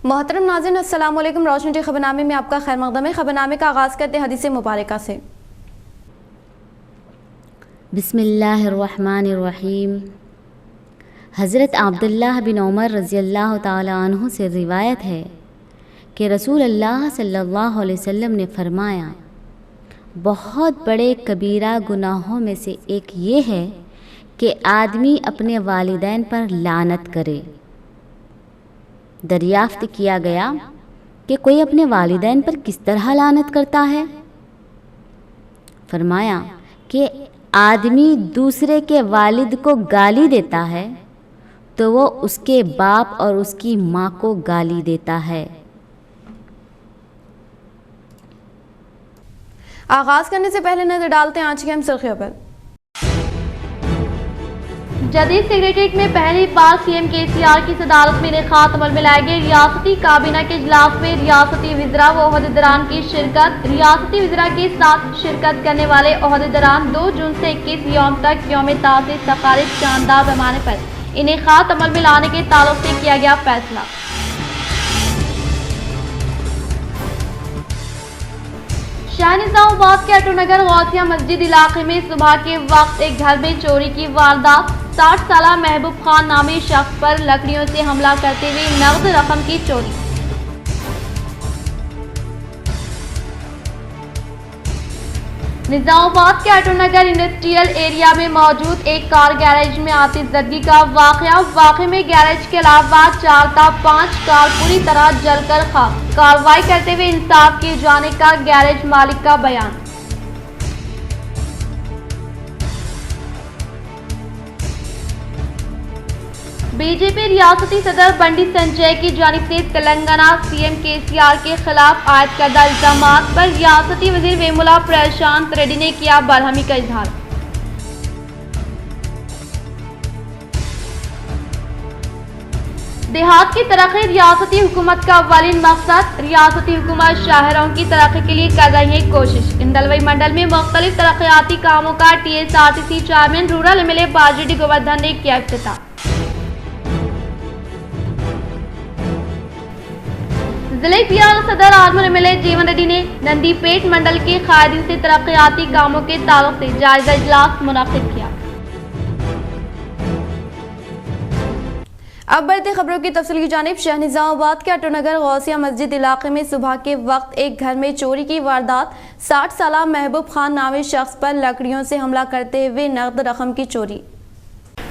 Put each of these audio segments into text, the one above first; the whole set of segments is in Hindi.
मोहतरम नाज़रीन, अस्सलाम वालेकुम। रोशनी टी खबरनामे में आपका खैर मक़दम है। खबरनामे का आगाज़ करते हैं हदीस मुबारका से। बिस्मिल्लाहिर्रहमानिर्रहीम। हज़रत अब्दुल्लाह बिन उमर रज़ियल्लाहु ताला अन्हु से रिवायत है कि रसूल अल्लाह सल्लल्लाहु अलैहि वसल्लम ने फरमाया, बहुत बड़े कबीरा गुनाहों में से एक ये है कि आदमी अपने वालिदैन पर लानत करे। दरियाफ्त किया गया कि कोई अपने वालिदैन पर किस तरह लानत करता है? फरमाया कि आदमी दूसरे के वालिद को गाली देता है तो वो उसके बाप और उसकी माँ को गाली देता है। आगाज़ करने से पहले नजर डालते हैं आज की हम सुर्खियों पर। जदीद सेक्रेटेरिएट में पहली बार सीएम केसीआर की सदारत में इनेकाद अमल में लाए गए रियासती काबीना के इजलास में रियासती वज़रा व ओहदेदारान की शिरकत। रियासती वज़रा के साथ शिरकत करने वाले ओहदेदारान 2 जून से 21 यौम तक यौम तासीस तकारीब शानदार पैमाने पर इनेकाद अमल में लाने के ताल्लुक से किया गया फैसला। शाह निजामाबाद के अटोनगर गौसिया मस्जिद इलाके में सुबह के वक्त एक घर में चोरी की वारदात। 60 साला महबूब खान नामी शख्स पर लकड़ियों से हमला करते हुए नगद रकम की चोरी। निजामाबाद के अटोनगर इंडस्ट्रियल एरिया में मौजूद एक कार गैरेज में आतिशज़दगी का वाक़या में गैरेज के अलावा 4 था 5 कार पूरी तरह जलकर खाक। कार्रवाई करते हुए इंसाफ किए जाने का गैरेज मालिक का बयान। बीजेपी रियासती सदर बंडी संजय की जानिब से तेलंगाना सीएम केसीआर के खिलाफ आयद करदा इल्जामात पर रियासती वजीर वेमुला प्रशांत रेड्डी ने किया बरहमी का इजहार। देहात की तरक्की रियासती हुकूमत का अव्वलीन मकसद। रियासती हुकूमत शहरों की तरक्की के लिए कर रही है कोशिश। इंदलवई मंडल में मुख्तलिफ तरक्याती कामों का TSRTC chairman rural MLA Bajireddy Govardhan ने किया इफ्तिताह। जिले के सदर आजमल MLA जीवन रेड्डी ने नंदीपेट मंडल के कायदीन से तरक्याती कामों के ताल्लुक से जायजा इजलास मुनाकिद किया। अब बढ़ते खबरों की तफसील की जानिब। शाह निजामाबाद के अटोनगर गौसिया मस्जिद इलाके में सुबह के वक्त एक घर में चोरी की वारदात। 60 साला महबूब खान नामी शख्स पर लकड़ियों से हमला करते हुए नकद रकम की चोरी।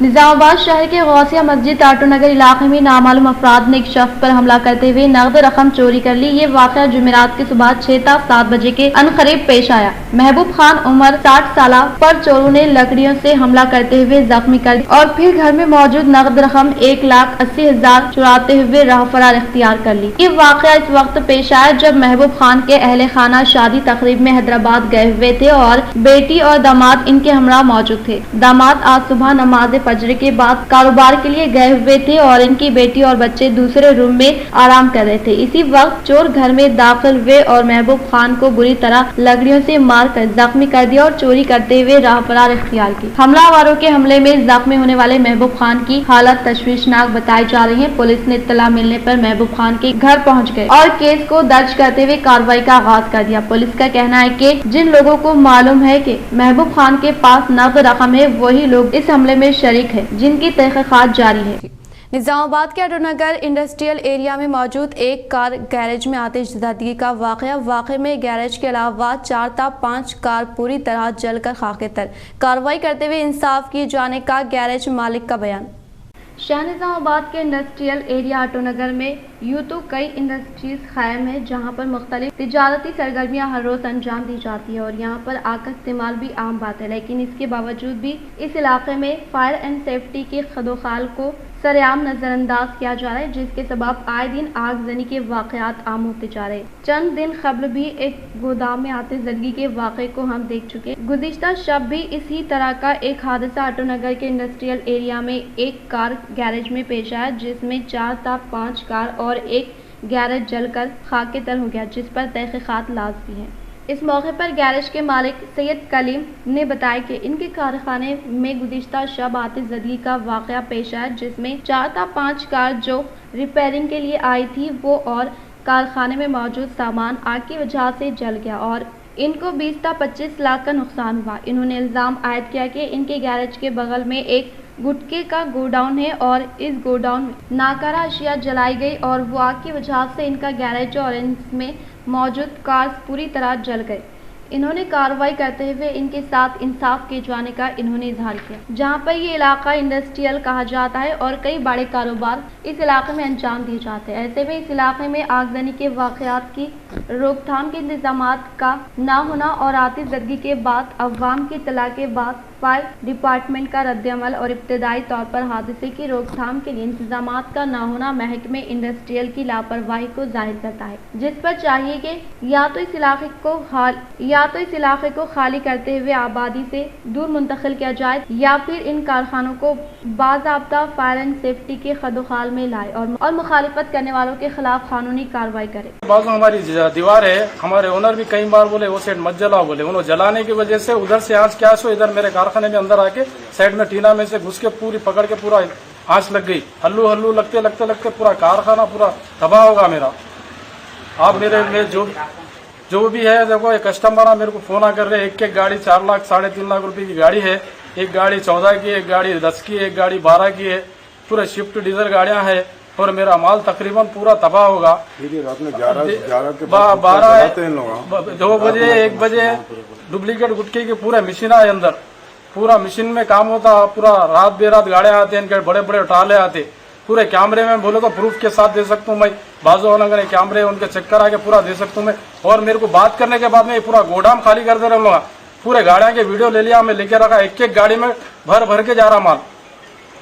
निजामाबाद शहर के गौसिया मस्जिद आटोनगर इलाके में नामालूम अफराद ने एक शख्स पर हमला करते हुए नकद रकम चोरी कर ली। ये वाक़या जुमेरात की सुबह 6 था 7 बजे के अनकरीब पेश आया। महबूब खान उम्र 60 साला पर चोरों ने लकड़ियों से हमला करते हुए जख्मी कर दिया और फिर घर में मौजूद नकद रकम 1,80,000 चुराते हुए राह फरार इख्तियार कर ली। ये वाक़या इस वक्त पेश आया जब महबूब खान के अहले खाना शादी तकरीब में हैदराबाद गए हुए थे और बेटी और दामाद इनके हमरा मौजूद थे। दामाद आज सुबह नमाज फजर के बाद कारोबार के लिए गए हुए थे और इनकी बेटी और बच्चे दूसरे रूम में आराम कर रहे थे। इसी वक्त चोर घर में दाखिल हुए और महबूब खान को बुरी तरह लकड़ियों से मारकर जख्मी कर दिया और चोरी करते हुए राह फरार इख्तियार की। हमलावरों के हमले में जख्मी होने वाले महबूब खान की हालत तशवीशनाक बताई जा रही है। पुलिस ने इत्तला मिलने पर महबूब खान के घर पहुँच गए और केस को दर्ज करते हुए कार्रवाई का आगाज कर दिया। पुलिस का कहना है कि जिन लोगों को मालूम है कि महबूब खान के पास नकद रकम है वही लोग इस हमले में शरीक है, जिनकी तहकीकात जारी है। निजामाबाद के अटोनगर इंडस्ट्रियल एरिया में मौजूद एक कार गैरेज में आतिशज़दगी का वाक़या में गैरेज के अलावा 4 था 5 कार पूरी तरह जलकर खाकेतर। कार्रवाई करते हुए इंसाफ किए जाने का गैरेज मालिक का बयान। शाह निजामाबाद के इंडस्ट्रियल एरिया आटोनगर में यूँ तो कई इंडस्ट्रीज कायम है जहाँ पर मुख्तलिफ तिजारती सरगर्मियाँ हर रोज़ अंजाम दी जाती है और यहाँ पर आग का इस्तेमाल भी आम बात है, लेकिन इसके बावजूद भी इस इलाके में फायर एंड सेफ्टी के खदोखाल को सरेआम नजरअंदाज किया जा रहा है, जिसके सबब आए दिन आगजनी के वाक़यात आम होते जा रहे हैं। चंद दिन कबल भी एक गोदाम में आतिशज़दगी के वाक़े को हम देख चुके। गुज़िश्ता शब भी इसी तरह का एक हादसा आटोनगर के इंडस्ट्रियल एरिया में एक कार गैरेज में पेश आया, जिसमें 4 था 5 कार और एक गैरेज जलकर खाकेतर हो गया, जिस पर तहकीकात लाज़मी है। इस मौके पर गैरेज के मालिक सैयद कलीम ने बताया कि इनके कारखाने में गुज़िश्ता शब आतिशज़दगी का वाक़या पेश आया, जिसमें 4 था 5 कार जो रिपेयरिंग के लिए आई थी वो और कारखाने में मौजूद सामान आग की वजह से जल गया और इनको 20 था 25 लाख का नुकसान हुआ। इन्होंने इल्ज़ाम आयद किया कि इनके गैरेज के बगल में एक गुटके का गोडाउन है और इस गोडाउन में नाकारा अशिया जलाई गई और वो आग की वजह से इनका गैरेज और इनमें मौजूद कार्स पूरी तरह जल गए। इन्होंने कार्रवाई करते हुए इनके साथ इंसाफ किए जाने का इन्होंने इजहार किया। जहां पर ये इलाका इंडस्ट्रियल कहा जाता है और कई बड़े कारोबार इस इलाके में अंजाम दिए जाते हैं। ऐसे में इस इलाके में आगजनी के वाक़यात की रोकथाम के इंतजामात का ना होना और आतिशज़दगी के बाद अवाम की इत्तला के बाद फायर डिपार्टमेंट का रद्दअमल और इब्तदाई तौर पर हादसे की रोकथाम के लिए इंतजामात का ना होना महकमे इंडस्ट्रियल की लापरवाही को जाहिर करता है, जिस पर चाहिए कि या तो इस इलाके को खाली करते हुए आबादी से दूर मुंतकिल किया जाए या फिर इन कारखानों को बाज़ाब्ता फायर एंड सेफ्टी के खदोखाल में लाए और मुखालिफत करने वालों के खिलाफ कानूनी कार्रवाई करे। बाजू हमारी दीवार है, हमारे ओनर भी कई बार बोले वो साइड मत जलाओ, बोले उन्होंने जलाने की वजह से उधर से आँच क्या सो इधर मेरे कारखाने में अंदर आके साइड में टीना में से घुस के पूरी पकड़ के पूरा आँच लग गई। हल्लू लगते पूरा कारखाना पूरा तबाह होगा मेरा। आप मेरे जो भी है देखो, एक कस्टमर मेरे को फोन कर रहे हैं, एक गाड़ी 4 लाख 3.5 लाख रुपए की गाड़ी है, एक गाड़ी 14 की, एक गाड़ी 10 की, एक गाड़ी 12 की है, पूरा शिफ्ट डीजल गाड़ियां हैं और मेरा माल तकरीबन पूरा तबाह होगा। रात में 11 के 12 2 बजे 1 बजे डुप्लीकेट गुटके की पूरा मशीन है अंदर, पूरा मशीन में काम होता, पूरा रात बेरात गाड़ियां आते हैं, इनके बड़े बड़े टाले आते, पूरे कैमरे में बोले तो प्रूफ के साथ दे सकता हूँ मैं, बाजू वाले कैमरे उनके चक्कर आके पूरा दे सकता हूँ मैं। और मेरे को बात करने के बाद में पूरा गोदाम खाली कर दे रहा हूँ, पूरे गाड़ियां के वीडियो ले लिया, मैं लेके रखा, एक गाड़ी में भर के जा रहा माल।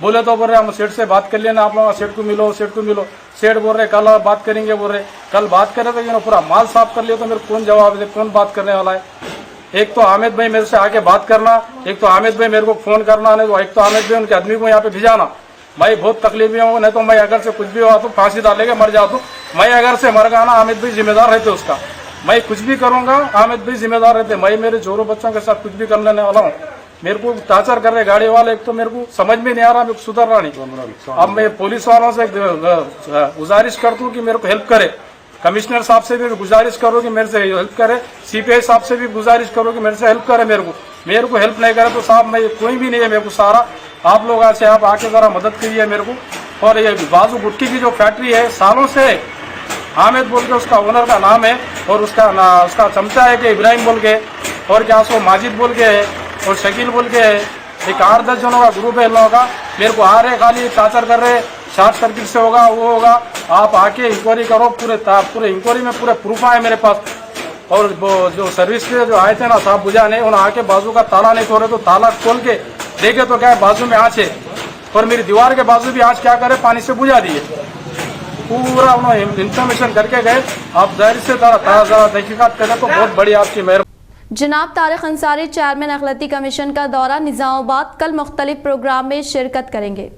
बोले तो बोल रहे हम सेठ से बात कर लेना, आप लोग सेठ को मिलो। सेठ बोल रहे कल बात करेंगे, बोल रहे कल बात करे तो पूरा माल साफ कर लिया, तो मेरे कौन जवाब दे, कौन बात करने वाला है। एक तो हामिद भाई मेरे से आके बात करना, एक तो हामिद भाई मेरे को फोन करना, नहीं तो एक तो हामिद भाई उनके आदमी को यहाँ पे भिजाना। भाई बहुत तकलीफ में हूँ, नहीं तो मैं अगर से कुछ भी हुआ तो फांसी डालेंगे मर जाता हूँ। मैं अगर से मर गया ना, हामिद भाई जिम्मेदार रहते उसका, मैं कुछ भी करूंगा हामिद भाई जिम्मेदार रहते। मैं मेरे जोरों बच्चों के साथ कुछ भी कर लेने वाला हूँ। मेरे को टार्चर कर रहे गाड़ी वाले, एक तो मेरे को समझ में नहीं आ रहा, मेरे को सुधर रहा नहीं। अब मैं पुलिस वालों से गुजारिश करता हूँ कि मेरे को हेल्प करे, कमिश्नर साहब से भी गुजारिश करो कि मेरे से हेल्प करे, सीपीआई साहब से भी गुजारिश करो कि मेरे से हेल्प करे। मेरे को हेल्प नहीं करे तो साहब मैं कोई भी नहीं है, मेरे को सारा आप लोग आज से आप आके जरा मदद करिए मेरे को। और ये बाजू गुटकी की जो फैक्ट्री है सालों से हामिद बोल के उसका ओनर का नाम है, और उसका चमचा है कि इब्राहिम बोल के, और क्या सो माजिद बोल के है, और शकील बोल के है। एक 8-10 जनों का ग्रुप है इन लोगों का। मेरे को आ रहे खाली टार्चर कर रहे, शॉर्ट सर्किट से होगा वो होगा, आप आके इंक्वायरी करो। पूरे इंक्वायरी में पूरे प्रूफ आए मेरे पास। और वो जो सर्विस पे जो आए थे ना साहब बुझाने, उन्होंने आके बाजू का ताला नहीं खोले तो ताला खोल के देखे तो क्या है बाजू में आँच है, और मेरी दीवार के बाजू भी आँच क्या करे पानी से बुझा दिए। पूरा उन्होंने इंफॉर्मेशन करके गए। आप जाहिर से जरा तहकीकात करें तो बहुत बड़ी आपकी मेहरबानी। जनाब तारिक अंसारी चेयरमैन अखिलती कमीशन का दौरा निजामाबाद, कल मुख्तलिफ प्रोग्राम में शिरकत करेंगे।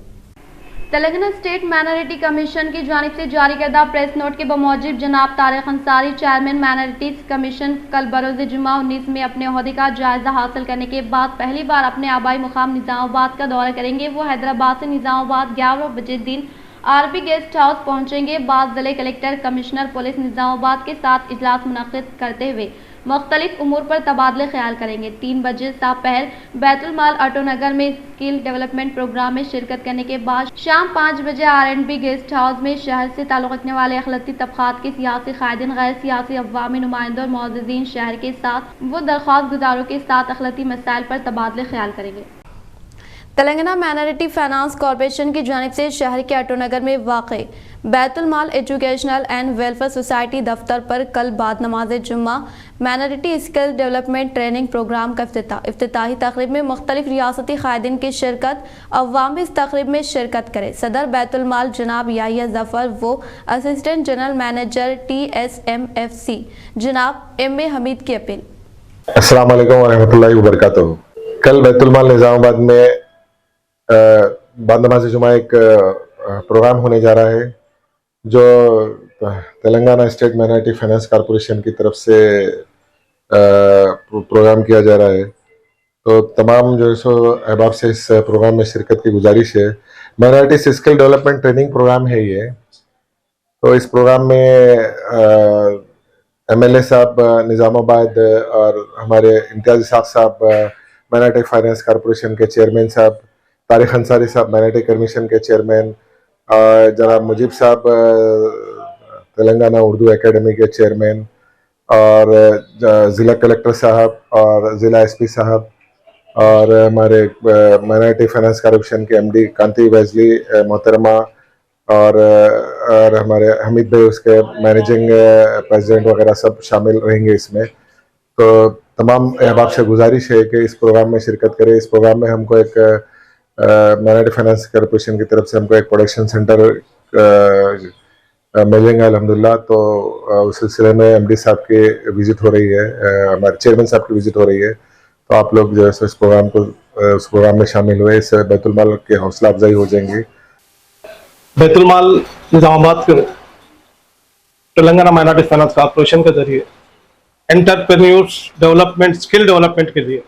तेलंगाना स्टेट माइनॉरिटी कमीशन की जानिब से जारी करदा प्रेस नोट के बमौजिब जनाब Tariq Ansari chairman minorities commission कल बरोज़ जुमा 19 में अपने ओहदे का जायजा हासिल करने के बाद पहली बार अपने आबाई मुकाम निजामाबाद का दौरा करेंगे। वो हैदराबाद से निजामाबाद 11 बजे दिन आरबी गेस्ट हाउस पहुंचेंगे। बाद जिले कलेक्टर, कमिश्नर पुलिस निजामाबाद के साथ इजलास मुनक़िद करते हुए मुख्तलिफ उमूर पर तबादले ख्याल करेंगे। 3 बजे दोपहर बैतुल माल ऑटोनगर में स्किल डेवलपमेंट प्रोग्राम में शिरकत करने के बाद शाम 5 बजे R&B गेस्ट हाउस में शहर से ताल्लुक़ रखने वाले अखिलती तबक़ात के सियासी कायदीन, गैर सियासी अवामी नुमाइंदों और मौजूदीन शहर के साथ वो दरख्वास्त गुजारों के साथ अखिलती मसाइल पर तबादले ख्याल करेंगे। तेलंगाना माइनॉरिटी फाइनेंस कॉरपोरेशन की जानिब से शहर के ऑटोनगर में वाक़े Baitul Maal educational and welfare society दफ्तर पर कल बाद नमाज जुम्मा minority skill development training programme का इफ्तिताही तकरीब में मुख्तलिफ रियासती कायदीन की शिरकत। अवाम भी इस तकरीब में शिरकत करें। सदर बैतुल माल जनाब याहिया जफर, वो असिस्टेंट जनरल मैनेजर TSMFC जनाब MA हमीद की अपील। अस्सलाम वालेकुम वरहमतुल्लाहि वबरकातुहू। कल बैतुल माल निजामाबाद में बाद नमाज जुमा एक प्रोग्राम होने जा रहा है जो Telangana state minority finance corporation की तरफ से प्रोग्राम किया जा रहा है। तो तमाम जो है सो अहबाब से इस प्रोग्राम में शिरकत की गुजारिश है। Minority skill development training programme है ये। तो इस प्रोग्राम में MLA साहब निज़ामाबाद और हमारे इम्तियाज़ साहब माइनॉरिटी फाइनेंस कॉरपोरेशन के चेयरमैन साहब, तारिक अंसारी साहब माइनॉरिटी कमीशन के चेयरमैन, जनाब मुजीब साहब तेलंगाना उर्दू एकेडमी के चेयरमैन, और ज़िला कलेक्टर साहब और ज़िला SP साहब, और हमारे माइनॉरिटी फाइनेंस कॉरपोरेशन के MD कांति वैजली मोहतरमा, और हमारे हमीद भाई उसके मैनेजिंग प्रेसिडेंट वगैरह सब शामिल रहेंगे इसमें। तो तमाम अहबाब से गुजारिश है कि इस प्रोग्राम में शिरकत करें। इस प्रोग्राम में हमको एक माइनॉरिटी फाइनेंस कॉरपोरेशन की तरफ से हमको एक प्रोडक्शन सेंटर मिलेंगे अल्हम्दुलिल्लाह। तो उस सिलसिले में MD साहब की विजिट हो रही है, हमारे चेयरमैन साहब की विजिट हो रही है। तो आप लोग जो है इस प्रोग्राम में शामिल हुए, इससे बैतुल माल की हौसला अफजाई हो जाएंगी। बैतुल माल निज़ामाबाद के तेलंगाना माइनॉरिटी फाइनेंस कॉरपोरेशन के जरिए एंटरप्रेन्योर्स डेवलपमेंट, स्किल डेवलपमेंट के लिए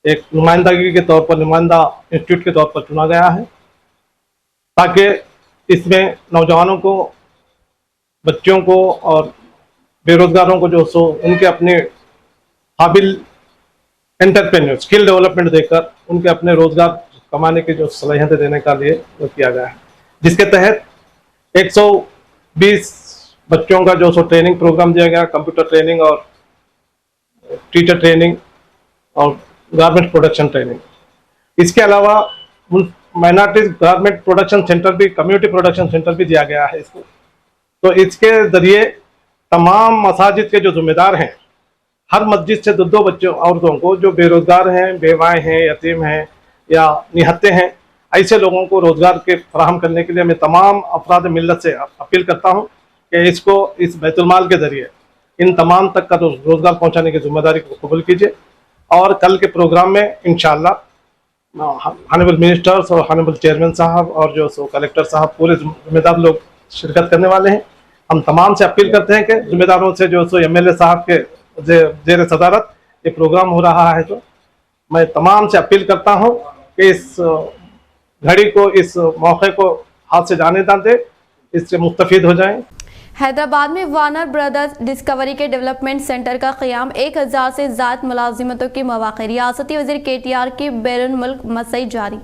एक नुमाइंदगी के तौर पर, नुमाइंदा इंस्टीट्यूट के तौर पर चुना गया है, ताकि इसमें नौजवानों को, बच्चों को और बेरोजगारों को जो सो उनके अपने काबिल एंटरप्रेन्योर स्किल डेवलपमेंट देकर उनके अपने रोजगार कमाने की जो सलाहियतें देने का लिए वो किया गया है, जिसके तहत 120 बच्चों का जो सो ट्रेनिंग प्रोग्राम दिया गया, कंप्यूटर ट्रेनिंग और टीचर ट्रेनिंग और गारमेंट प्रोडक्शन ट्रेनिंग। इसके अलावा माइनॉरिटी गारमेंट प्रोडक्शन सेंटर भी, कम्युनिटी प्रोडक्शन सेंटर भी दिया गया है इसको। तो इसके जरिए तमाम मसाजिद के जो जिम्मेदार हैं, हर मस्जिद से दो बच्चों, औरतों को जो बेरोजगार हैं, बेवाएँ हैं, यतीम हैं या निहत्ते हैं, ऐसे लोगों को रोजगार के फराहम करने के लिए मैं तमाम अफराद मिल्लत से अपील करता हूं कि इसको, इस बैतुल माल के जरिए इन तमाम तक का रोजगार पहुंचाने की जिम्मेदारी को कबूल कीजिए। और कल के प्रोग्राम में इंशाअल्लाह हॉनरेबल मिनिस्टर्स और हॉनरेबल चेयरमैन साहब और जो सो कलेक्टर साहब, पूरे जिम्मेदार लोग शिरकत करने वाले हैं। हम तमाम से अपील करते हैं कि जिम्मेदारों से जो सो MLA साहब के जेर सदारत ये प्रोग्राम हो रहा है, तो मैं तमाम से अपील करता हूँ कि इस घड़ी को, इस मौके को हाथ से जाने ना दे, इससे मुस्तफीद हो जाएं। हैदराबाद में वार्नर ब्रदर्स डिस्कवरी के डेवलपमेंट सेंटर का क़याम 1000 से ज़्यादा मुलाजिमतों के मौक़े। रियासती वज़ीर KTR की बैरून मुल्क मसई जारी।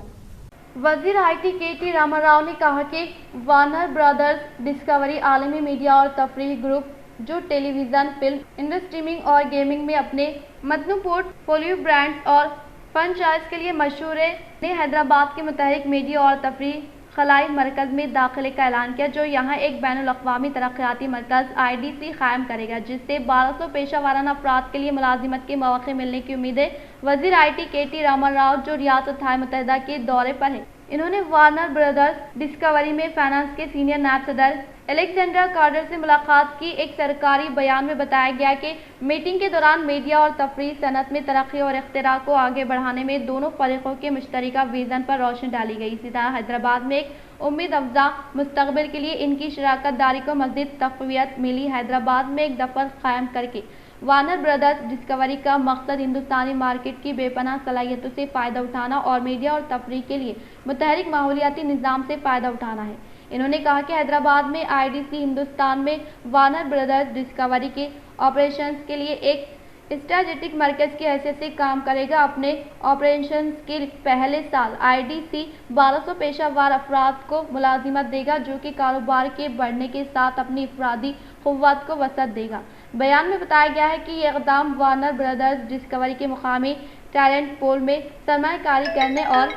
वज़ीर IT KT रामाराव ने कहा कि वार्नर ब्रदर्स डिस्कवरी आलमी मीडिया और तफरीह ग्रुप जो टेलीविज़न, फिल्म, इंडस्ट्रीमिंग और गेमिंग में अपने मतनू पोर्टफोलियो ब्रांड्स और फ्रेंचाइज के लिए मशहूर है, ने हैदराबाद के मुतहरिक मीडिया और तफरीह खलाई मरकज़ में दाखिले का ऐलान किया, जो यहाँ एक बैनुल-अक़वामी तरक्याती मरकज़ IDC कायम करेगा, जिससे 1200 पेशा वाराना अफराद के लिए मुलाजिमत के मौक़े मिलने की उम्मीद है। वज़ीर IT KT रामाराव जो रियासत मुत्तहिदा के दौरे पर है, इन्होंने वार्नर ब्रदर्स डिस्कवरी में फाइनेंस के सीनियर नायब सदर एलेक्जेंड्रा कार्टर से मुलाकात की। एक सरकारी बयान में बताया गया कि मीटिंग के दौरान मीडिया और तफरीह सनत में तरक्की और इख्तिरा को आगे बढ़ाने में दोनों फरीकों के मुश्तरका विज़न पर रोशनी डाली गई। इसी तरह हैदराबाद में एक उम्मीद अफजा मुस्तकबिल के लिए इनकी शराकत दारी को मज़ीद तक़वियत मिली। हैदराबाद में एक दफ़्तर कायम करके वार्नर ब्रदर्स डिस्कवरी का मकसद हिंदुस्तानी मार्केट की बेपनाह सलाहियतों से फ़ायदा उठाना और मीडिया और तफरीह के लिए मुतहरिक माहौलियाती निज़ाम से फ़ायदा उठाना है। इन्होंने कहा कि हैदराबाद में IDC हिंदुस्तान में वार्नर ब्रदर्स डिस्कवरी के ऑपरेशंस के लिए एक स्ट्रेटेजिक मरकज़ की हैसियत से काम करेगा। अपने ऑपरेशंस के पहले साल IDC 1200 पेशावर अफराद को मुलाजिमत देगा, जो कि कारोबार के बढ़ने के साथ अपनी अफरादी क़ुव्वत को वसअत देगा। बयान में बताया गया है कि ये इक़दाम वार्नर ब्रदर्स डिस्कवरी के मुकामी टैलेंट पूल में सरमायाकारी करने और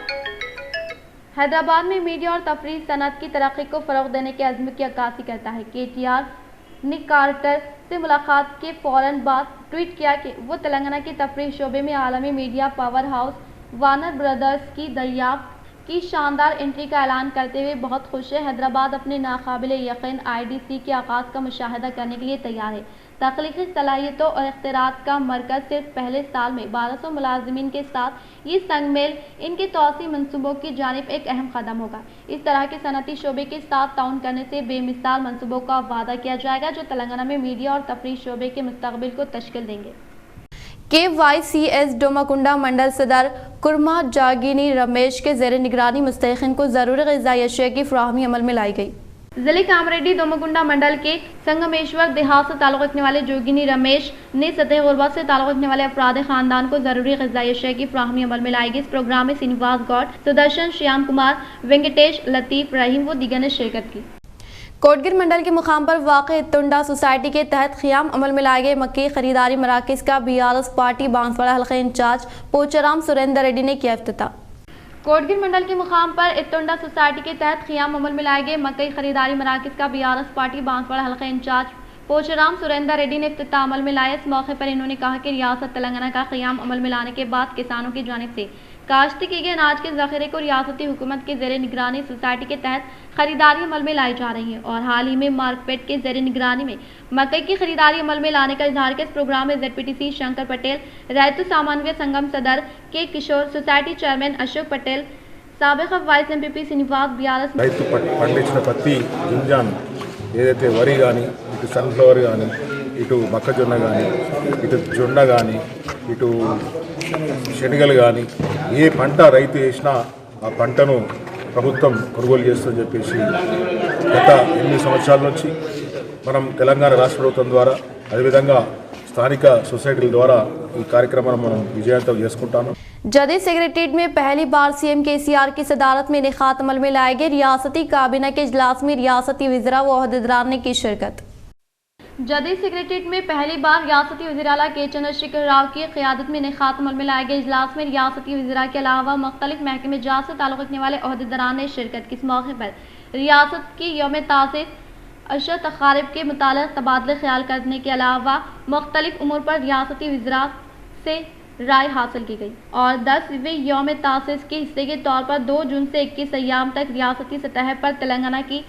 हैदराबाद में मीडिया और तफरीह सनत की तरक्की को फ़रोग़ देने के अज़्म की अक्कासी करता है। KTR ने कार्टर से मुलाकात के फ़ौरन बाद ट्वीट किया कि वो तेलंगाना की तफरीह शोबे में आलमी media power house Warner brothers की दरियाफ्त की शानदार एंट्री का ऐलान करते हुए बहुत खुश है। हैदराबाद अपने नाकाबिल यकीन IDC के आगाज़ का मुशाहिदा करने के लिए तैयार है। तख्लीक़ी सलाहियतों और इख्तिरात का मरकज़ सिर्फ पहले साल में 1200 मुलाजिमीन के साथ ये संगमेल इनके तौसी मनसूबों की जानिब एक अहम कदम होगा। इस तरह के सनती शोबे के साथ ताउन करने से बेमिसाल मनसूबों का वादा किया जाएगा, जो तेलंगाना में मीडिया और तफरीह शोबे के मुस्तक़बिल को तश्कील देंगे। KYCS डोमाकुंडा मंडल सदर कुरमा जागिनी रमेश के ज़ेर निगरानी मुस्तहिक़ीन को ज़रूरी ग़िज़ाई अशिया की फ़राहमी अमल में लाई गई। जिले कामरेड्डी दोमाकुंडा मंडल के संगमेश्वर देहात से ताल्लुक़ रखने वाले जोगिनी रमेश ने सतह गुरबत से ताल्लुक़ रखने वाले अफराद खानदान को ज़रूरी ग़िज़ाई अशिया की फ़राहमी अमल में लाई गई। इस प्रोग्राम में श्रीनिवास गौड़, सुदर्शन, श्याम कुमार, वेंकटेश, लतीफ़, रहीम व दीगर ने शिरकत की। कोटगिर मंडल के मुकाम पर वाक़ इत्तुंडा सोसाइटी के तहत क़याम अमल में लाए गए मक्की खरीदारी मराकज़ का BRS पार्टी बांसवाड़ा हल्का इंचार्ज पोचाराम सुरेंद्र रेड्डी ने किया इफ्तिताह। कोटगिर मंडल के मुकाम पर इत्तुंडा सोसाइटी के तहत क़याम अमल में लाए गए मकई खरीदारी मराकज़ का BRS पार्टी बांसवाड़ा हल्का इंचार्ज पोचाराम सुरेंद्र रेड्डी ने इफ्तिताह अमल में लाया। इस मौके पर इन्होंने कहा कि रियासत तेलंगाना का क़याम अमल में लाने के बाद किसानों की जानिब से काश्त किए गए अनाज के ज़ख़ीरे को रियासती हुकूमत के ज़ेर निगरानी सोसाइटी के तहत खरीदारी अमल में लाई जा रही है और हाल ही में मार्केट के ज़ेर निगरानी में मकई की खरीदारी अमल में लाने का इजहार किया। इस प्रोग्राम में ZPTC शंकर पटेल, रैतु सामान्य संगम सदर K Kishore, society chairman Ashok Patel, साबिक़ वाइस MPP श्रीनिवास, BRS రైతు పండించిన పత్తి గింజాను ఏదైతే వరి కానీ ఇటు సన్ఫ్లవర్ కానీ ఇటు మొక్కజొన్న కానీ ఇటు జొన్న కానీ ఇటు శనగలు కానీ ఏ పంట రైతు వేసినా ఆ పంటను ప్రభుత్వం కొనుగోలు చేస్తుందని చెప్పేసి గత 8 సంవత్సరాల నుంచి మనం తెలంగాణ రాష్ట్ర ప్రభుత్వం ద్వారా అదేవిధంగా స్థానిక సొసైటీల ద్వారా ఈ కార్యక్రమాన్ని మనం విజయవంతం చేసుకుంటాము। जदीद सेक्रेटरीट में पहली बार CM KCR की सदारत में इनेकाद अमल में लाए गए रियासती काबीना के इजलास में रियासती वज़ीरा व ओहदेदारान ने की शिरकत। जदीद सेक्रेटरीट में पहली बार रियासती वज़ीर-ए-आला के चंद्रशेखर राव की क़यादत में इनेकाद अमल में लाए गए इजलास में रियासती वज़ीरा के अलावा मुख्तलिफ महकमे जात से ताल्लुक़ रखने वाले ओहदेदारान ने शिरकत की। इस मौके पर रियासत की यौम तासीस अशर तक़ारिब के मुतालिक तबादले ख्याल करने के अलावा मुख्तलिफ उमूर पर रियासती वज़ीरा से राय हासिल की गई और 10वें यौम तासीस के हिस्से के तौर पर 2 जून से 21 अय्याम तक रियासती सतह पर तेलंगाना की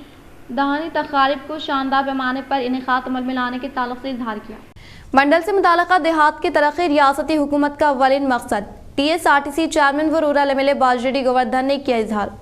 दहानी तक़ारिब को शानदार पैमाने पर इनेकाद अमल में लाने के ताल्लुक़ से इजहार किया। मंडल से मुताल्लिक़ा देहात की तरक्की रियासती हुकूमत का अव्वलिन मकसद, TSRTC चेयरमैन व रूरल MLA बाजरेड्डी गोवर्धन ने किया इजहार।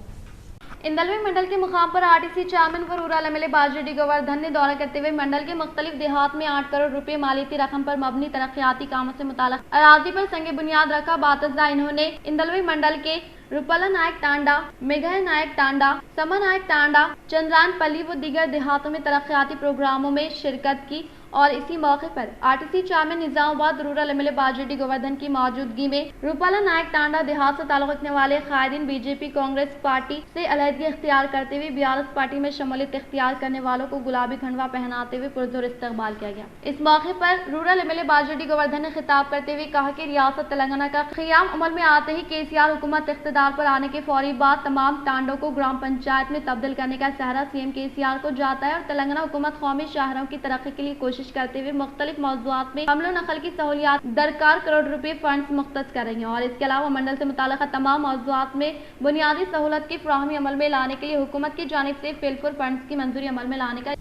इंदलवी मंडल के मुकाम पर RTC चेयरमैन व रूरल MLA बाजरेड्डी गोवर्धन ने दौरा करते हुए मंडल के मुख्तलिफ देहात में 8 करोड़ रुपए मालियती रकम पर मबनी तरक्याती कामों से मुताल्लिक़ अराजी पर संगे बुनियाद रखा। बातज़ा इन्होंने इंदलवी मंडल के रूपला नायक टांडा, मेघय नायक टांडा, समा नायक टांडा, चंद्रान पल्ली व दीगर देहातों में तरक्याती प्रोग्रामों में शिरकत की और इसी मौके पर RTC chairman Nizamabad rural MLA Bajireddy Govardhan की मौजूदगी में रूपला नायक टांडा देहात से ताल्लुक़ रखने वाले कायदीन BJP कांग्रेस पार्टी से अलहदगी इख्तियार करते हुए BRS पार्टी में शमूलियत इख्तियार करने वालों को गुलाबी खंडवा पहनाते हुए पुरजोर इस्तकबाल किया गया। इस मौके पर रूरल MLA बाजरेड्डी गोवर्धन ने खिताब करते हुए कहा कि रियासत तेलंगाना का क़याम अमल में आते ही KCR हुकूमत इख्तिदार पर आने के फौरी बाद तमाम टांडों को ग्राम पंचायत में तब्दील करने का सहरा CM KCR को जाता है और तेलंगाना हुकूमत कौमी शाहरों की तरक्की के लिए कोशिश करते हुए मुख्तलिफ मौज़ूआत में हमलो नकल की सहूलियात दरकार करोड़ रुपए फंड्स मुख्तस कर रही हैं और इसके अलावा मंडल से मुताल्लिक़ तमाम मौज़ूआत में बुनियादी सहूलत की फ़राहमी अमल में लाने के लिए हुकूमत की जानिब से फिलफुर फंड्स की मंजूरी अमल में लाने का।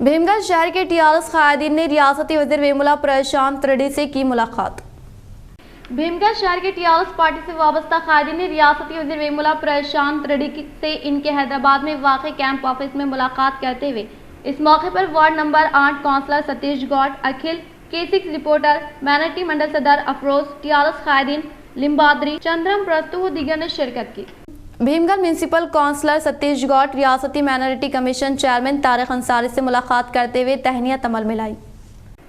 भीमगढ़ शहर के TRS कायदीन ने रियासती वज़ीर वेमुला प्रशांत रेड्डी से की मुलाकात। भीमगढ़ शहर के TRS पार्टी से वाबस्ता कायदीन ने रियासती वज़ीर वेमुला प्रशांत रेड्डी से इनके हैदराबाद में वाक़ कैंप ऑफिस में मुलाकात करते हुए इस मौके पर ward number 8 councillor Satish Goud, Akhil, K6 reporter, minority mandal सदर अफरोज, TRS कायदीन लिम्बाद्री, चंद्रम प्रस्तु व दीगर ने शिरकत की। भीमगढ़ म्यूनसिपल काउंसलर सतीश गौड़ रियासती minority commission chairman Tariq Ansari से मुलाकात करते हुए तहनीत अमल में लाई।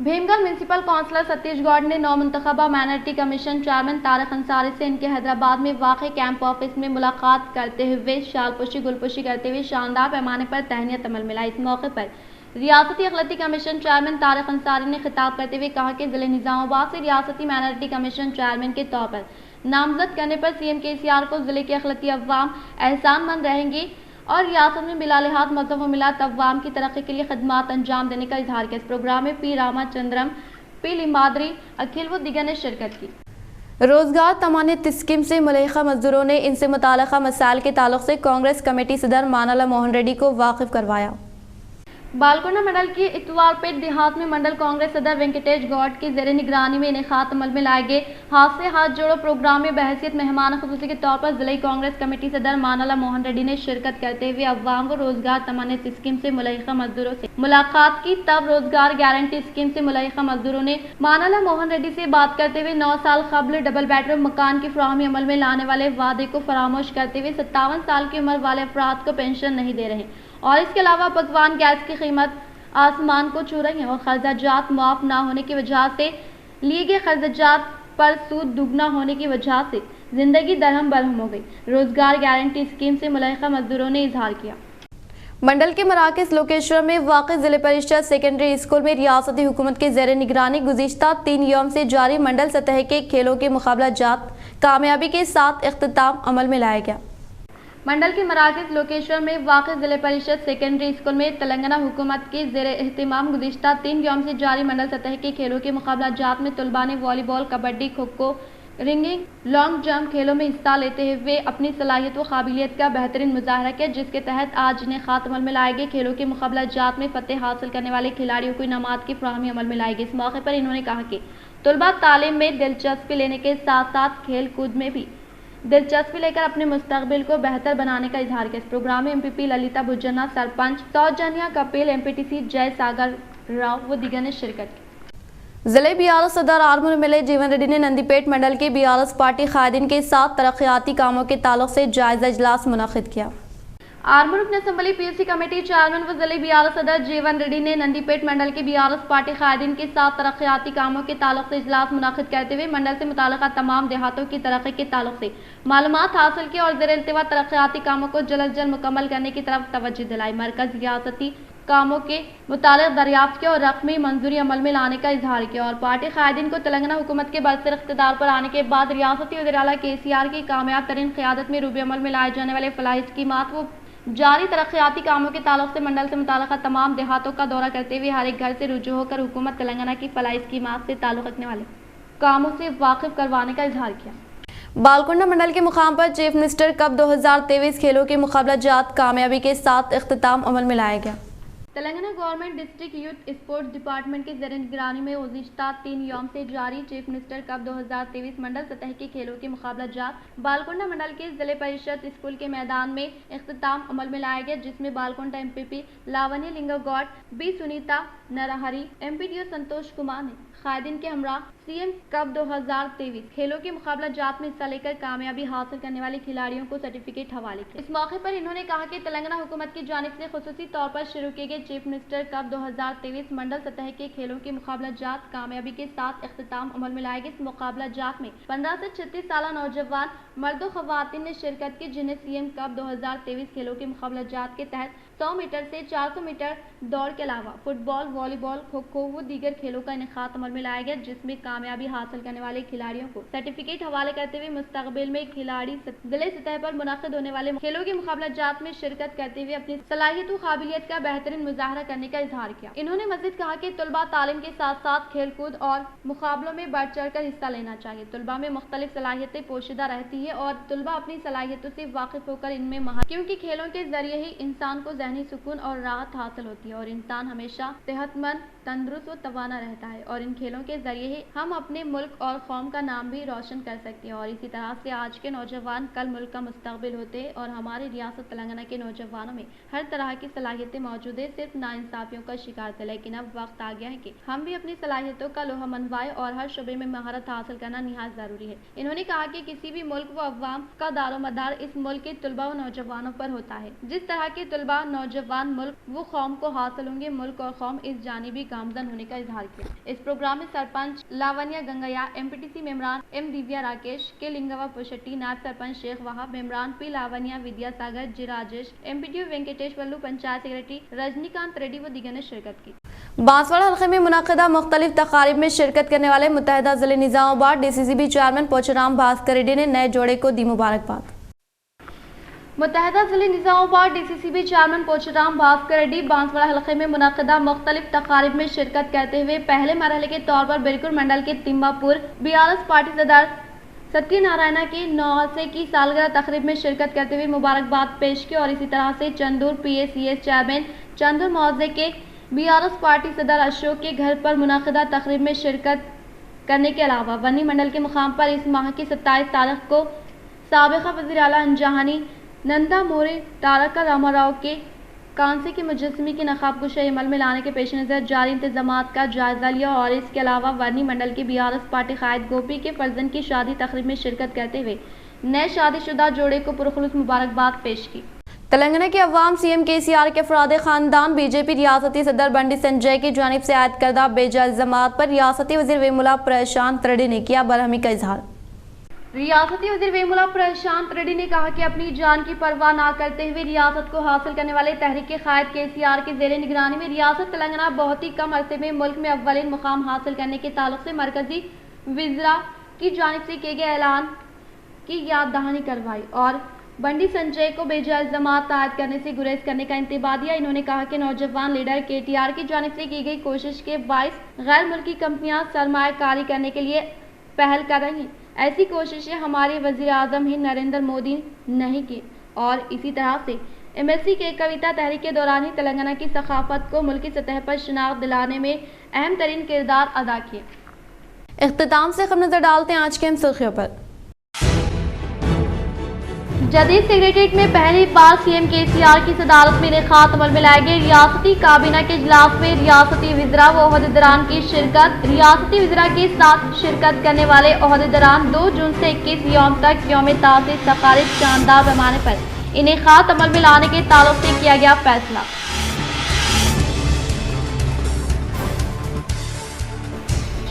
भीमगढ़ म्यूनसिपल काउंसलर सतीश गौड़ ने नौमुंतखबा minority commission chairman Tariq Ansari से इनके हैदराबाद में वाक़ कैंप ऑफिस में मुलाकात करते हुए शालपोशी गुलपोशी करते हुए शानदार पैमाने पर तहनीत अमल में लाई। इस मौके पर रियासती अखिलती कमीशन चेयरमैन तारिक अंसारी ने खिताब करते हुए कहा कि ज़िले निज़ामाबाद से रियासती माइनॉरिटी कमीशन चेयरमैन के तौर पर नामजद करने पर CM KCR को ज़िले के अखिलती अवाम एहसानमंद रहेंगी और रियासत में बिला लिहाज मज़हब व मिलात अवाम की तरक्की के लिए खदमात अंजाम देने का इजहार किया। इस प्रोग्राम में P रामाचंद्रम, P लिम्बाद्री, अखिल व दीगर ने शिरकत की। रोजगार तमानित स्कीम से मुल्हिका मजदूरों ने इनसे मुताल्लिक़ा मसाइल के ताल्लुक़ से कांग्रेस कमेटी सदर मानाला मोहन रेड्डी को वाकिफ करवाया। बालकोंडा मंडल के इतवारपेट देहात में मंडल कांग्रेस सदर वेंकटेश गौड की जेर निगरानी में इनेकात अमल में लाए गए हाथ से हाथ जोड़ो प्रोग्राम में बहैसियत मेहमान खुसूसी के तौर पर जिला कांग्रेस कमेटी सदर मानाला मोहन रेड्डी ने शिरकत करते हुए अवाम को रोजगार तमन्नत स्कीम से मुलहिका मजदूरों से मुलाकात की। तब रोजगार गारंटी स्कीम से मुलहिका मजदूरों ने मानाला मोहन रेड्डी से बात करते हुए 9 साल कबल डबल बेडरूम मकान की फराहमी अमल में लाने वाले वादे को फरामोश करते हुए 57 साल की उम्र वाले अफराद को पेंशन नहीं दे रहे और इसके अलावा पकवान गैस की कीमत आसमान को छू रही है और खर्चाजात मुआफ ना होने की वजह से लिए गए खर्चाजात पर सूद दुगना होने की वजह से जिंदगी दरहम बरहम हो गई। रोजगार गारंटी स्कीम से मुलहिका मजदूरों ने इजहार किया। मंडल के मराकज लोकेश्वर में वाक़ जिला परिषद सेकेंडरी स्कूल में रियासती हुकूमत के ज़ेर निगरानी गुज़िश्ता 3 यौम से जारी मंडल सतह के खेलों के मुकाबला जात कामयाबी के साथ इख्तिताम अमल में लाया गया। मंडल के मराकज लोकेश्वर में वाक़ जिला परिषद सेकेंडरी स्कूल में तेलंगाना हुकूमत के ज़ेर एहतिमाम गुज़िश्ता 3 यौम से जारी मंडल सतह के खेलों के मुकाबला जात में तलबा ने volleyball, kabaddi, kho kho, ringing, long jump खेलों में हिस्सा लेते हुए अपनी सलाहियत व काबिलियत का बेहतरीन मुजाहरा किया, जिसके तहत आज इन्हें खात अमल में लाए गए खेलों के मुकाबला जात में फतेह हासिल करने वाले खिलाड़ियों को इनामात की फराहमी अमल में लाई गई। इस मौके पर इन्होंने कहा कि तलबा तालीम में दिलचस्पी लेने के साथ साथ खेल कूद में भी दिलचस्पी लेकर अपने मुस्तकबिल को बेहतर बनाने का इजहार किया। इस प्रोग्राम में एमपीपी ललिता भुजन्ना, सरपंच सौजन्या कपिल, एमपीटीसी जय सागर राव व दीगर ने शिरकत की। जिले बीआरएस सदर आर्मूर मिले जीवन रेड्डी ने नंदीपेट मंडल के बीआरएस पार्टी कायदीन के साथ तरक्याती कामों के ताल्लुक से जायजा इजलास मुनक्किद किया। आर्मूर उपन असम्बली पीएसी कमेटी चेयरमैन व जिले बीआरएस सदर जीवन रेड्डी ने नंदीपेट मंडल के बीआरएस पार्टी कायदीन के साथ तरक्याती कामों के ताल्लुक से इजलास मुनक्किद करते हुए मंडल से मुताल्लिका तमाम देहातों की तरक्की के ताल्लुक से मालूमात हासिल की और ज़ेर इल्तिवा तरक्याती कामों को जल्द जल्द मुकम्मल करने की तरफ तवज्जो दिलाई। मरकज रियासती कामों के मुतालिक दरियाफ्त किया और रकमी मंजूरी अमल में लाने का इजहार किया और पार्टी कायदीन को तेलंगाना हुकूमत के बरसर इख्तिदार पर आने के बाद रियासती वज़ीर आला केसीआर की कामयाब तरीन क़यादत में रूबे अमल में लाए जाने वाले फलाही स्कीमात व जारी तरक्याती कामों के ताल्लुक से मंडल से मुताल्लिका तमाम देहातों का दौरा करते हुए हर एक घर से रुजू होकर हुकूमत तेलंगाना की फलाही स्कीमात से ताल्लुक रखने वाले कामों से वाकिफ करवाने का इजहार किया। बालकोंडा मंडल के मुकाम पर चीफ मिनिस्टर कप 2023 खेलों के मुकाबला जात कामयाबी के साथ इख्तिताम अमल में लाया गया। Telangana government district youth sports department के ज़ेर निगरानी में गुज़िश्ता 3 यौम से जारी चीफ मिनिस्टर कप 2023 मंडल सतह के खेलों के मुकाबला जात बालकोंडा मंडल के जिले परिषद स्कूल के मैदान में इख्तिताम अमल में लाया गया, जिसमें बालकोंडा एमपीपी लावण्य लिंगागौड, बी सुनीता नरहरी, एमपीडीओ संतोष कुमार ने कायदीन के हमरा सीएम कप 2023 खेलों के मुकाबला जात में हिस्सा लेकर कामयाबी हासिल करने वाले खिलाड़ियों को सर्टिफिकेट हवाले किए। इस मौके पर इन्होंने कहा कि तेलंगाना हुकूमत की जानिब से खुसूसी तौर पर शुरू किए गए चीफ मिनिस्टर कप 2023 मंडल सतह के खेलों के मुकाबला जात कामयाबी के साथ इख्तिताम अमल में लाए गए। इस मुकाबला जात में 15 से 36 साल नौजवान मर्द खवातीन ने शिरकत की, जिन्हें सीएम कप 2023 खेलों के मुकाबला जात के तहत 100 मीटर से 400 मीटर दौड़ के अलावा फुटबॉल, वॉलीबॉल, खो खो व दीगर खेलों का इनेकात अमल में लाया गया, जिसमें कामयाबी हासिल करने वाले खिलाड़ियों को सर्टिफिकेट हवाले करते हुए मुस्तकबिल में खिलाड़ी जिले सतह पर मुनक्किद होने वाले खेलों के मुकाबला जात में शिरकत करते हुए अपनी सलाहियत व काबिलियत का बेहतरीन मुजाहरा करने का इजहार किया। इन्होंने मजीद कहा कि तलबा तालीम के साथ साथ खेल कूद और मुकाबलों में बढ़ चढ़ कर हिस्सा लेना चाहिए। तलबा में मुख्तलिफ सलाहियतें पोशीदा रहती है और तलबा अपनी सलाहियतों से वाकिफ होकर इनमें महारत, क्योंकि खेलों के जरिए ही इंसान को ज़हनी सुकून और राहत हासिल होती है और इंसान हमेशा सेहतमंद, तंदुरुस्त व तवाना रहता है और इन खेलों के जरिए ही हम अपने मुल्क और कौम का नाम भी रोशन कर सकते हैं। और इसी तरह से आज के नौजवान कल मुल्क का मुस्तकबिल होते हैं और हमारी रियासत तेलंगाना के नौजवानों में हर तरह की सलाहियतें मौजूद है, सिर्फ नाइंसाफियों का शिकार थे। लेकिन अब वक्त आ गया है कि हम भी अपनी सलाहियतों का लोहा मनवाए और हर शोबे में महारत हासिल करना निहायत जरूरी है। इन्होंने कहा कि किसी भी मुल्क व अवाम का दारोमदार इस मुल्क के तलबा व नौजवानों पर होता है। जिस तरह के तलबा नौजवान मुल्क व कौम को हासिल होंगे, मुल्क और कौम इस जानिबी गामजन होने का इजहार किया। इस प्रोग्राम में सरपंच लावण्या गंगया, एमपीटीसी मेम्बरान एम दिव्या राकेश, के लिंगवा पुशट्टी, नायब सरपंच शेख वहाब, मेम्बरान पी लावण्या, विद्यासागर, जी राजेश, एमपीटीओ वेंकटेश वल्लू, पंचायत सेक्रेटरी रजनीकांत रेड्डी व दीगर ने शिरकत की। बांसवाड़ा हल्के में मुनक़िदा मुख्तलिफ तकारीब में शिरकत करने वाले मुत्तहिदा ज़िले निज़ामाबाद डीसीसीबी चेयरमैन पोचराम भास्कर रेड्डी ने नए जोड़े को दी मुबारकबाद। मुत्तहिदा जिले निज़ामाबाद डीसीसीबी चेयरमैन पोचराम भास्कर रेड्डी बांसवाड़ा हल्के में मुनक़िदा मुख्तलिफ तकारीब में शिरकत करते हुए पहले मरहले के तौर पर बिरकुर मंडल के तिम्बापुर बीआरएस पार्टी सदर सत्यनारायण के 9 की सालगिरह तकरीब में शिरकत करते हुए मुबारकबाद पेश की और इसी तरह से चंदूर PACS चेयरमैन चंदूर मौजे के BRS पार्टी सदर अशोक के घर पर मुनाकिदा तकरीब में शिरकत करने के अलावा वनी मंडल के मुकाम पर इस माह की 27 तारीख को साबिक़ा वज़ीर आला अंजहानी नंदा मोरे तारका रामाराव के कांसे के मुजस्समे की नकाब कुशाई अमल में लाने के पेश नज़र जारी इंतजामात का जायजा लिया और इसके अलावा वनी मंडल के BRS पार्टी कायद गोपी के फर्जन की शादी तकरीब में शिरकत करते हुए नए शादीशुदा जोड़े को पुरखुलूस मुबारकबाद पेश की। तेलंगाना के अवाम CM KCR के अफराद खानदान BJP रियासती सदर बंडी संजय की जानिब से आयद करदा बेजा इल्ज़ामात पर रियासती वज़ीर वेमुला प्रशांत रेड्डी ने किया बरहमी का इजहार। रियासती वज़ीर वेमुला प्रशांत रेड्डी ने कहा कि अपनी जान की परवाह ना करते हुए रियासत को हासिल करने वाले तहरीक कायद KCR के ज़ेरे निगरानी में रियासत तेलंगाना बहुत ही कम अरसे में मुल्क में अव्वलीन मुकाम हासिल करने के ताल्लुक से मरकजी वज़रा की जानिब से किए गए ऐलान की याद दहानी करवाई और बंडी संजय को बेजा इल्ज़ामात आयद करने से गुरेज करने का इंतबाह दिया। इन्होंने कहा कि नौजवान लीडर KTR की जानिब से की गई कोशिश के बाइस गैर मुल्की कंपनियां सरमायाकारी करने के लिए पहल कर रही हैं। ऐसी कोशिशें हमारे वज़ीर आज़म ही नरेंद्र मोदी नहीं की और इसी तरह से MLC के कविता तहरीक के दौरान ही तेलंगाना की सकाफत को मुल्की सतह पर शनाख्त दिलाने में अहम तरीन किरदार अदा किए। इख्तिताम से खबर नजर डालते हैं आज के हम सुर्खियों पर। जदीद सेक्रेटरीट में पहली बार CM KCR की सदारत में इनेकाद अमल में लाए गए रियासती काबीना के इजलास में रियासती वज़रा व ओहदेदारान की शिरकत। रियासती वज़रा के साथ शिरकत करने वाले ओहदेदारान 2 जून से 21 यौम तक यौम तासीस तकारीब शानदार पैमाने पर इनेकाद अमल में लाने के ताल्लुक से किया गया फैसला।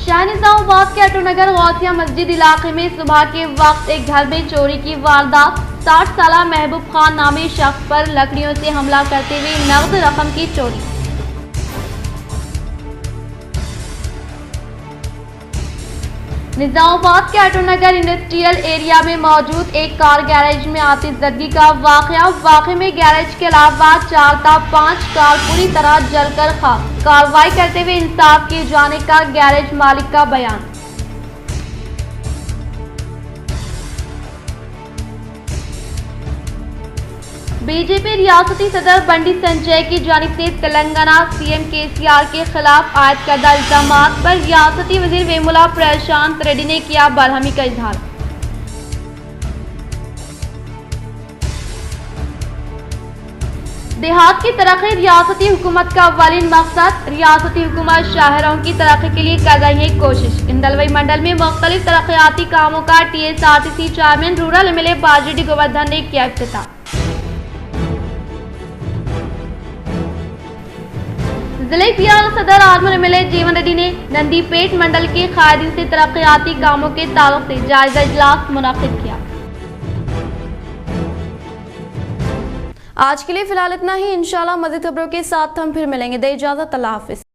शाह निजामाबाद के अटोनगर गौसिया मस्जिद इलाके में सुबह के वक्त एक घर में चोरी की वारदात। 60 साला महबूब खान नामी शख्स पर लकड़ियों से हमला करते हुए नगद रकम की चोरी। निजामाबाद के अटोनगर इंडस्ट्रियल एरिया में मौजूद एक कार गैरेज में आतिशज़दगी का वाक़या में गैरेज के अलावा 4 था 5 कार पूरी तरह जलकर खाक। कार्रवाई करते हुए इंसाफ किए जाने का गैरेज मालिक का बयान। बीजेपी रियासती सदर बंडी संजय की जानिब से तेलंगाना CM KCR के खिलाफ आयद करदा इल्जामात पर रियासती वज़ीर वेमुला प्रशांत रेड्डी ने किया बरहमी का इजहार। देहात की तरक्की रियासती हुकूमत का अव्वलीन मकसद। रियासती हुकूमत शाहरों की तरक्की के लिए कर रही है कोशिश। इंदलवई मंडल में मुख्तलिफ तरक्याती कामों का TSRTC chairman rural MLA Bajireddy Govardhan ने किया इफ्तिताह। जिले PR सदर आजमल MLA जीवन रेड्डी ने नंदीपेट मंडल के कायदीन से तरक्याती कामों के ताल्लुक से जायजा इजलास मुनाकिद किया। आज के लिए फिलहाल इतना ही। इंशाल्लाह मज़ीद खबरों के साथ हम फिर मिलेंगे। दे इजाज़त, अल्लाह हाफ़िज़।